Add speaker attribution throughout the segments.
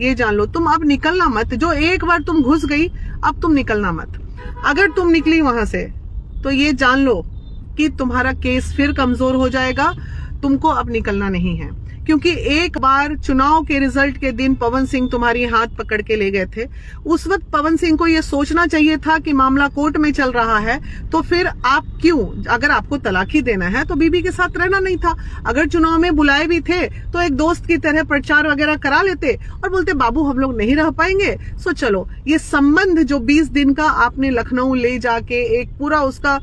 Speaker 1: ये जान लो। तुम अब निकलना मत, जो एक बार तुम घुस गई अब तुम निकलना मत। अगर तुम निकली वहां से तो ये जान लो कि तुम्हारा केस फिर कमजोर हो जाएगा। तुमको अब निकलना नहीं है, क्योंकि एक बार चुनाव के रिजल्ट के दिन पवन सिंह तुम्हारी हाथ पकड़ के ले गए थे। उस वक्त पवन सिंह को यह सोचना चाहिए था कि मामला कोर्ट में चल रहा है, तो फिर आप क्यों, अगर आपको तलाक ही देना है तो बीबी के साथ रहना नहीं था। अगर चुनाव में बुलाए भी थे तो एक दोस्त की तरह प्रचार वगैरह करा लेते और बोलते बाबू हम लोग नहीं रह पाएंगे, सो चलो। ये संबंध जो 20 दिन का आपने लखनऊ ले जाके एक पूरा उसका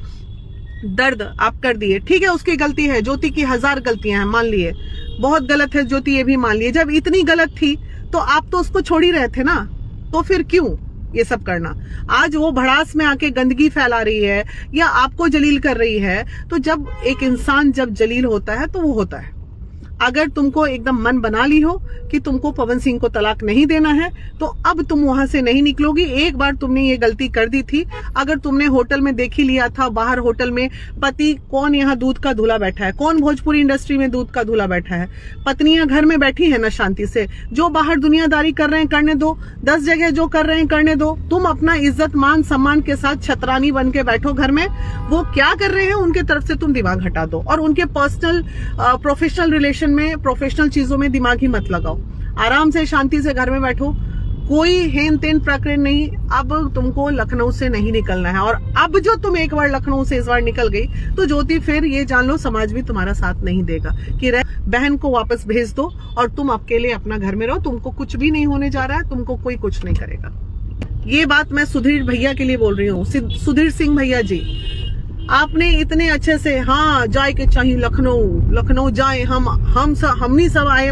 Speaker 1: दर्द आप कर दिए, ठीक है उसकी गलती है, ज्योति की 1000 गलतियां हैं, मान लिए बहुत गलत है ज्योति, ये भी मान लिए। जब इतनी गलत थी तो आप तो उसको छोड़ ही रहे थे ना, तो फिर क्यों ये सब करना। आज वो भड़ास में आके गंदगी फैला रही है या आपको जलील कर रही है, तो जब एक इंसान जब जलील होता है तो वो होता है। अगर तुमको एकदम मन बना ली हो कि तुमको पवन सिंह को तलाक नहीं देना है तो अब तुम वहां से नहीं निकलोगी। एक बार तुमने ये गलती कर दी थी। अगर तुमने होटल में देख ही लिया था, बाहर होटल में पति कौन यहाँ दूध का धूला बैठा है, कौन भोजपुरी इंडस्ट्री में दूध का धूला बैठा है, पत्नियां घर में बैठी है ना शांति से, जो बाहर दुनियादारी कर रहे हैं करने दो, 10 जगह जो कर रहे हैं करने दो। तुम अपना इज्जत मान सम्मान के साथ छतरानी बन के बैठो घर में। वो क्या कर रहे हैं उनके तरफ से तुम दिमाग हटा दो और उनके पर्सनल प्रोफेशनल रिलेशन में, प्रोफेशनल चीजों में दिमाग ही मत लगाओ। आराम से शांति से घर में बैठो, कोई हेन तेन प्रकरण नहीं। अब तुमको लखनऊ से नहीं निकलना है, और अब जो तुम एक बार लखनऊ से इस बार निकल गई तो ज्योति फिर ये जान लो समाज भी तुम्हारा साथ नहीं देगा कि बहन को वापस भेज दो और तुम अकेले अपना घर में रहो। तुमको कुछ भी नहीं होने जा रहा है, तुमको कोई कुछ नहीं करेगा। ये बात मैं सुधीर भैया के लिए बोल रही हूँ, सुधीर सिंह भैया जी। आपने इतने अच्छे से हाँ जाए के चाहिए लखनऊ जाए, हमनी सब आए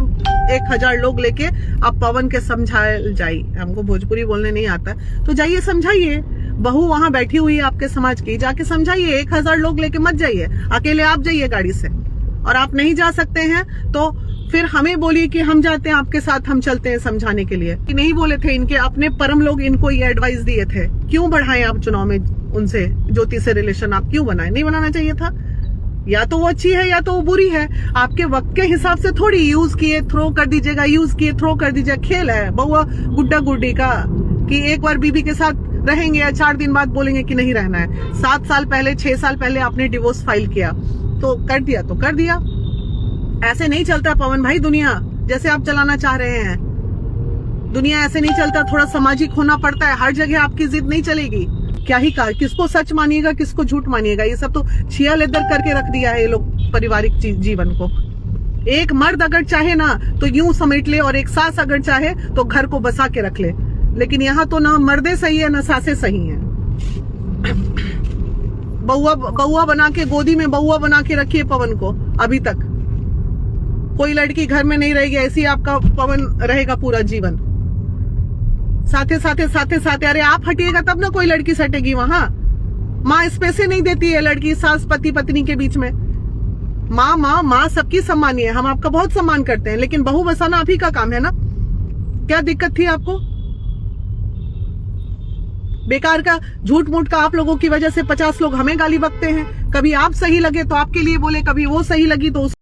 Speaker 1: 1000 लोग लेके, अब पवन के समझाए जाए। हमको भोजपुरी बोलने नहीं आता तो जाइए समझाइए। बहू वहां बैठी हुई है आपके समाज की, जाके समझाइए। 1000 लोग लेके मत जाइए, अकेले आप जाइए गाड़ी से। और आप नहीं जा सकते हैं तो फिर हमें बोलिए कि हम जाते हैं आपके साथ, हम चलते हैं समझाने के लिए। नहीं बोले थे, इनके अपने परम लोग इनको ये एडवाइस दिए थे। क्यों बढ़ाएं आप चुनाव में उनसे, ज्योति से रिलेशन आप क्यों बनाए? नहीं बनाना चाहिए था। या तो वो अच्छी है या तो वो बुरी है। आपके वक्त के हिसाब से थोड़ी यूज किए थ्रो कर दीजिएगा, यूज किए थ्रो कर दीजिएगा। खेल है बहुआ गुड्डा गुड्डी का कि एक बार बीबी के साथ रहेंगे या 4 दिन बाद बोलेंगे कि नहीं रहना है। 7 साल पहले 6 साल पहले आपने डिवोर्स फाइल किया तो कर दिया तो कर दिया। ऐसे नहीं चलता पवन भाई दुनिया, जैसे आप चलाना चाह रहे हैं। दुनिया ऐसे नहीं चलता, थोड़ा सामाजिक होना पड़ता है। हर जगह आपकी जिद नहीं चलेगी। क्या ही कहा, किसको सच मानिएगा किसको झूठ मानिएगा। ये सब तो छिया लेदर करके रख दिया है ये लोग पारिवारिक जीवन को। एक मर्द अगर चाहे ना तो यूं समेट ले, और एक सास अगर चाहे तो घर को बसा के रख ले। लेकिन यहाँ तो ना मर्दे सही है ना सासे सही है। बउआ बना के, गोदी में बउआ बना के रखिए पवन को। अभी तक कोई लड़की घर में नहीं रहेगी, ऐसी आपका पवन रहेगा पूरा जीवन। साथे साथे अरे आप हटिएगा तब ना कोई लड़की सटेगी वहां। माँ स्पेस नहीं देती है लड़की सास पति पत्नी के बीच में। माँ सबकी सम्मानीय है, हम आपका बहुत सम्मान करते हैं, लेकिन बहू बसाना आप ही का काम है ना। क्या दिक्कत थी आपको? बेकार का झूठ मूठ का आप लोगों की वजह से 50 लोग हमें गाली बकते हैं। कभी आप सही लगे तो आपके लिए बोले, कभी वो सही लगी तो